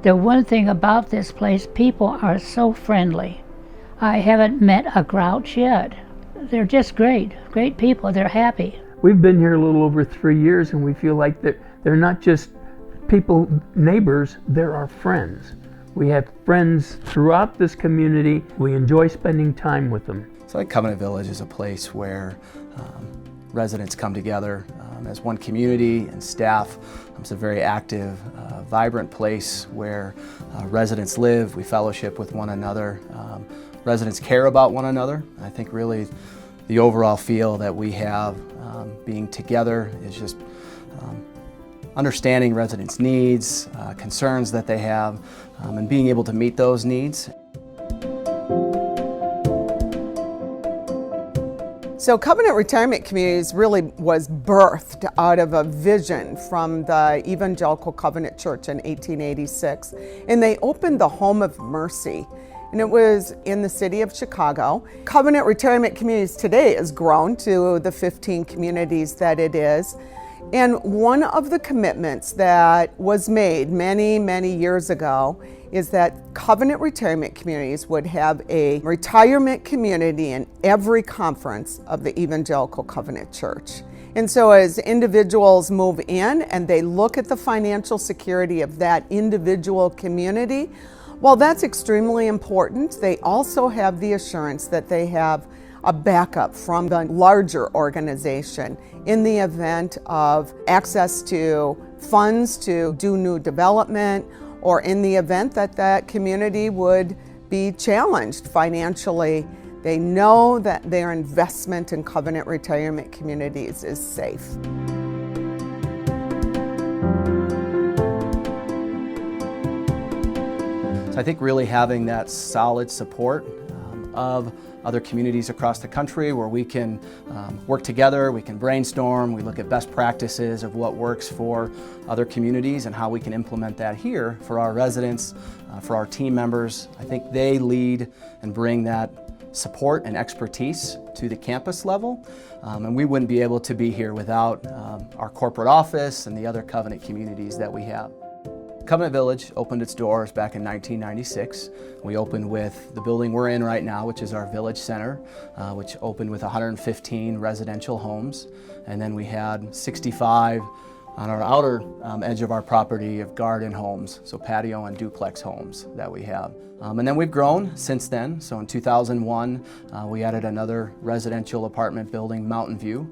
The one thing about this place, people are so friendly. I haven't met a grouch yet. They're just great people. They're happy. We've been here a little over 3 years, and we feel like they're not just people, neighbors, they're our friends. We have friends throughout this community. We enjoy spending time with them. So like Covenant Village is a place where residents come together as one community and staff. It's a very active, vibrant place where residents live, we fellowship with one another. Residents care about one another. I think really the overall feel that we have being together is just understanding residents' needs, concerns that they have, and being able to meet those needs. So Covenant Retirement Communities really was birthed out of a vision from the Evangelical Covenant Church in 1886, and they opened the Home of Mercy, and it was in the city of Chicago. Covenant Retirement Communities today has grown to the 15 communities that it is. And one of the commitments that was made many, many years ago is that Covenant Retirement Communities would have a retirement community in every conference of the Evangelical Covenant Church. And so as individuals move in and they look at the financial security of that individual community, while that's extremely important, they also have the assurance that they have a backup from the larger organization in the event of access to funds to do new development, or in the event that that community would be challenged financially. They know that their investment in Covenant Retirement Communities is safe. So I think really having that solid support of other communities across the country where we can work together, we can brainstorm, we look at best practices of what works for other communities and how we can implement that here for our residents, for our team members. I think they lead and bring that support and expertise to the campus level, and we wouldn't be able to be here without our corporate office and the other Covenant communities that we have. Covenant Village opened its doors back in 1996. We opened with the building we're in right now, which is our Village Center, which opened with 115 residential homes. And then we had 65 on our outer edge of our property of garden homes, so patio and duplex homes that we have. And then we've grown since then. So in 2001, we added another residential apartment building, Mountain View,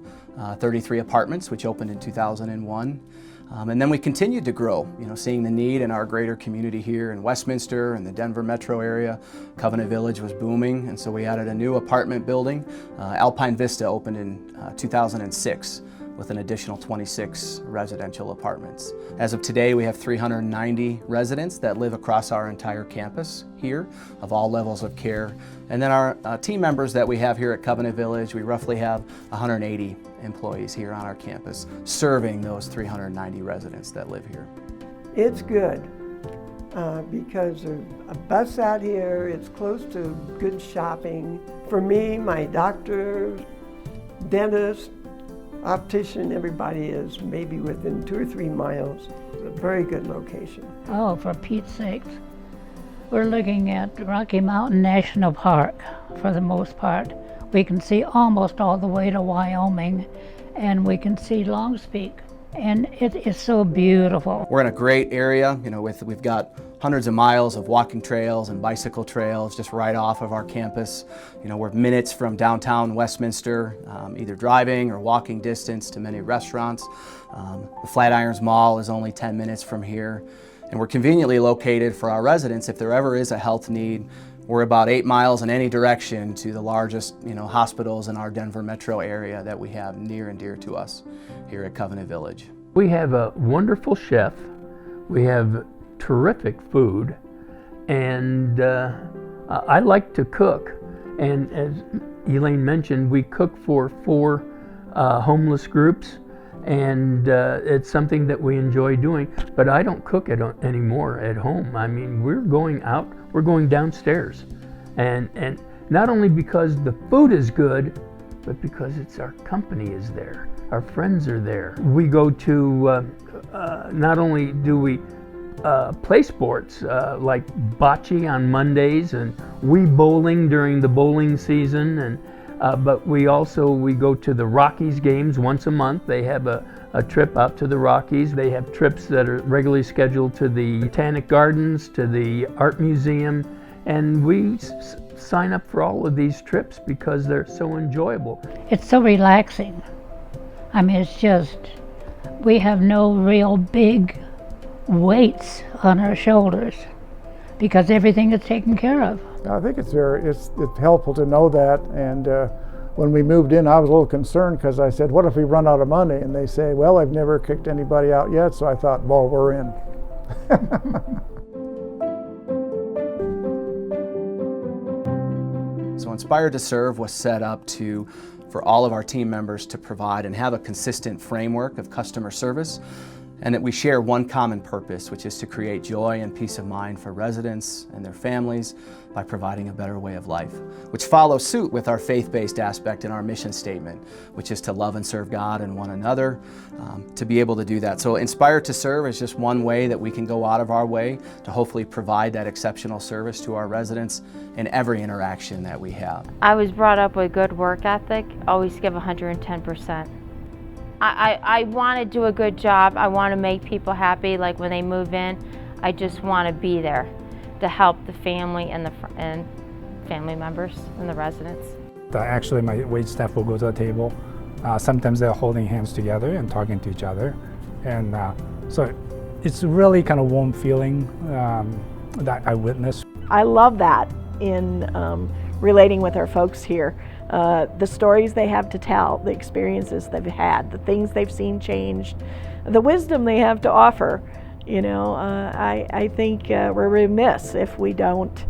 33 apartments, which opened in 2001. And then we continued to grow, seeing the need in our greater community here in Westminster and the Denver metro area. Covenant Village was booming, and so we added a new apartment building. Alpine Vista opened in 2006 with an additional 26 residential apartments. As of today, we have 390 residents that live across our entire campus here of all levels of care. And then our team members that we have here at Covenant Village, we roughly have 180 employees here on our campus serving those 390 residents that live here. It's good because there's a bus out here, it's close to good shopping. For me, my doctor, dentist, optician, everybody is maybe within 2 or 3 miles. It's a very good location. Oh, for Pete's sakes. We're looking at Rocky Mountain National Park for the most part. We can see almost all the way to Wyoming, and we can see Longs Peak, and it is so beautiful. We're in a great area, we've got hundreds of miles of walking trails and bicycle trails just right off of our campus. We're minutes from downtown Westminster, either driving or walking distance to many restaurants. The Flatirons Mall is only 10 minutes from here. And we're conveniently located for our residents. If there ever is a health need, we're about 8 miles in any direction to the largest hospitals in our Denver metro area that we have near and dear to us here at Covenant Village. We have a wonderful chef. We have terrific food, and I like to cook. And as Elaine mentioned, we cook for 4 homeless groups, and it's something that we enjoy doing. But I don't cook it anymore at home. I mean, we're going out, we're going downstairs, and not only because the food is good, but because it's our company is there, our friends are there. We go to, not only do we play sports like bocce on Mondays and Wii bowling during the bowling season, and but we go to the Rockies games once a month. They have a trip out to the Rockies. They have trips that are regularly scheduled to the Botanic Gardens, to the Art Museum, and we sign up for all of these trips because they're so enjoyable. It's so relaxing. I mean, it's just, we have no real big weights on our shoulders because everything is taken care of. I think it's helpful to know that, and when we moved in I was a little concerned because I said, what if we run out of money? And they say, well, I've never kicked anybody out yet, so I thought, well, we're in. So Inspired to Serve was set up for all of our team members to provide and have a consistent framework of customer service, and that we share one common purpose, which is to create joy and peace of mind for residents and their families by providing a better way of life, which follows suit with our faith-based aspect in our mission statement, which is to love and serve God and one another, to be able to do that. So Inspired to Serve is just one way that we can go out of our way to hopefully provide that exceptional service to our residents in every interaction that we have. I was brought up with good work ethic, always give 110%. I want to do a good job. I want to make people happy. Like when they move in, I just want to be there to help the family and family members and the residents. Actually, my wait staff will go to the table. Sometimes they're holding hands together and talking to each other, and so it's really kind of warm feeling that I witnessed. I love that in relating with our folks here. The stories they have to tell, the experiences they've had, the things they've seen changed, the wisdom they have to offer. You know, I think we're remiss if we don't,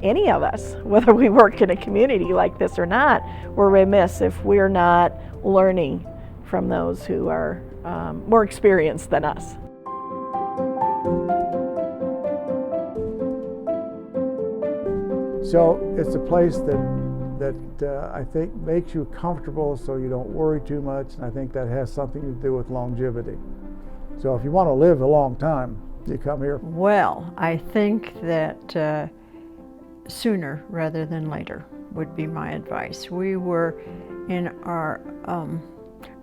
any of us, whether we work in a community like this or not, we're remiss if we're not learning from those who are more experienced than us. So it's a place that I think makes you comfortable so you don't worry too much, and I think that has something to do with longevity. So if you want to live a long time, you come here. Well, I think that sooner rather than later would be my advice. We were in our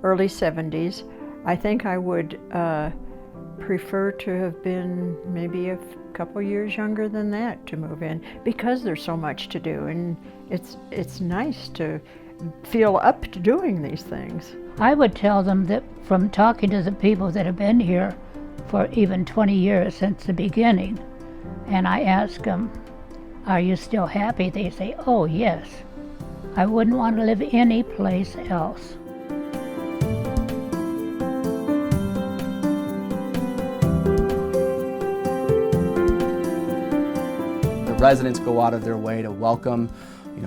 early 70s. I think I would prefer to have been maybe a couple years younger than that to move in, because there's so much to do, and it's nice to feel up to doing these things. I would tell them that from talking to the people that have been here for even 20 years since the beginning, and I ask them, are you still happy? They say, oh yes. I wouldn't want to live any place else. Residents go out of their way to welcome,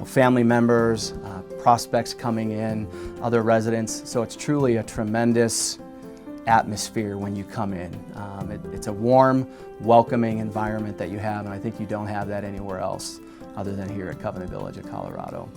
family members, prospects coming in, other residents. So it's truly a tremendous atmosphere when you come in. It's a warm, welcoming environment that you have, and I think you don't have that anywhere else other than here at Covenant Village of Colorado.